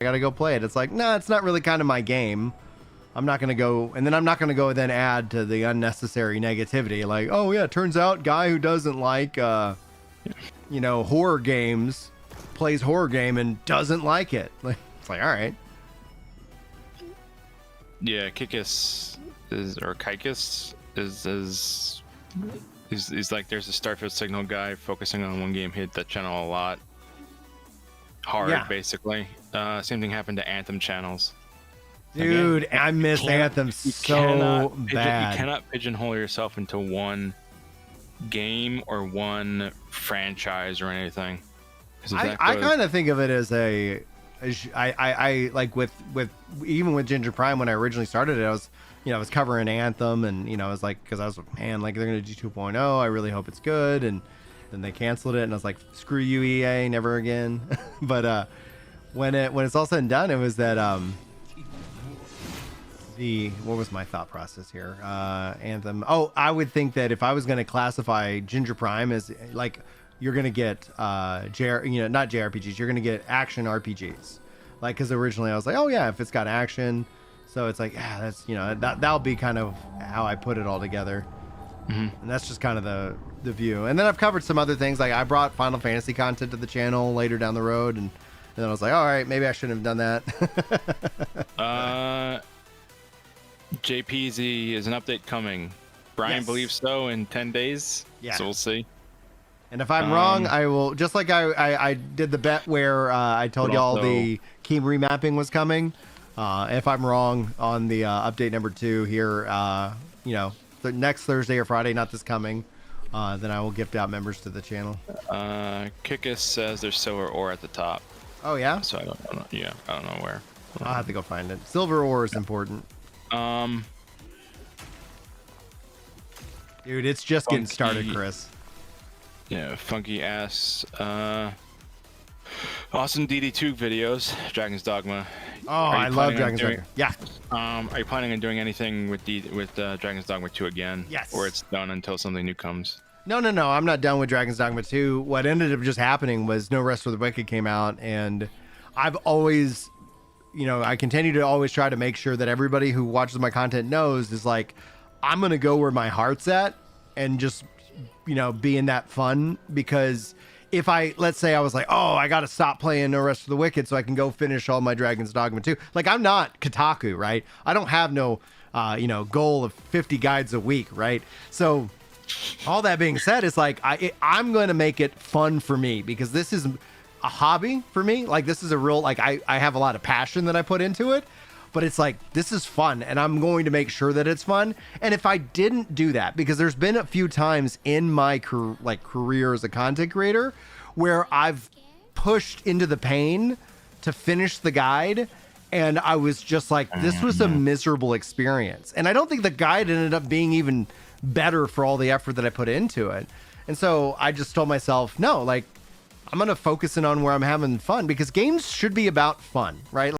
I gotta go play it. It's like, nah, it's not really kind of my game. I'm not gonna go, and then I'm not gonna go then add to the unnecessary negativity. Like, oh yeah, turns out guy who doesn't like, horror games plays horror game and doesn't like it. Like, it's like, all right. Yeah, Kikis he's like, there's a Starfield Signal guy focusing on one game, hit that channel a lot. Hard, basically. Same thing happened to Anthem channels. Dude, again, I miss Anthem so bad. You cannot pigeonhole yourself into one game or one franchise or anything. I kind of think of it as I like with even with Ginger Prime when I originally started it, I was covering Anthem, and I was like, because I was like, man, like they're gonna do 2.0, I really hope it's good, and then they canceled it, and I was like, screw you EA, never again. But when it's all said and done, it was that what was my thought process here? Anthem. Oh, I would think that if I was going to classify Ginger Prime as like, you're going to get not JRPGs, you're going to get action RPGs. Like, because originally I was like, oh yeah, if it's got action, so it's like, that's that'll be kind of how I put it all together. Mm-hmm. And that's just kind of the view. And then I've covered some other things, like I brought Final Fantasy content to the channel later down the road, and then I was like, all right, maybe I shouldn't have done that. JPZ is an update coming. Brian believes so in 10 days. Yeah. So we'll see. And if I'm wrong, I will, just like I did the bet where I told y'all the key remapping was coming. If I'm wrong on the update number 2 here, the next Thursday or Friday, not this coming, then I will gift out members to the channel. Kikis says there's silver ore at the top. Oh yeah? So I don't know. Yeah, I don't know where. I'll have to go find it. Silver ore is important. Dude, it's just getting started, Chris. Yeah, Funky ass. Awesome DD2 videos, Dragon's Dogma. Oh, I love Dragon's Dogma. Yeah. Are you planning on doing anything with Dragon's Dogma 2 again? Yes. Or it's done until something new comes? No. I'm not done with Dragon's Dogma 2. What ended up just happening was No Rest for the Wicked came out, and I've always, I continue to always try to make sure that everybody who watches my content knows is like, I'm going to go where my heart's at and just, be in that fun. Because if let's say I was like, oh, I got to stop playing No Rest for the Wicked so I can go finish all my Dragon's Dogma 2. Like, I'm not Kotaku, right? I don't have no, goal of 50 guides a week, right? So all that being said, it's like, I'm going to make it fun for me, because this is a hobby for me. Like, this is a real, like, I have a lot of passion that I put into it, but it's like, this is fun, and I'm going to make sure that it's fun. And if I didn't do that, because there's been a few times in my career as a content creator where I've pushed into the pain to finish the guide, and I was just like, this was a miserable experience. And I don't think the guide ended up being even better for all the effort that I put into it. And so I just told myself, no, like, I'm going to focus in on where I'm having fun, because games should be about fun, right?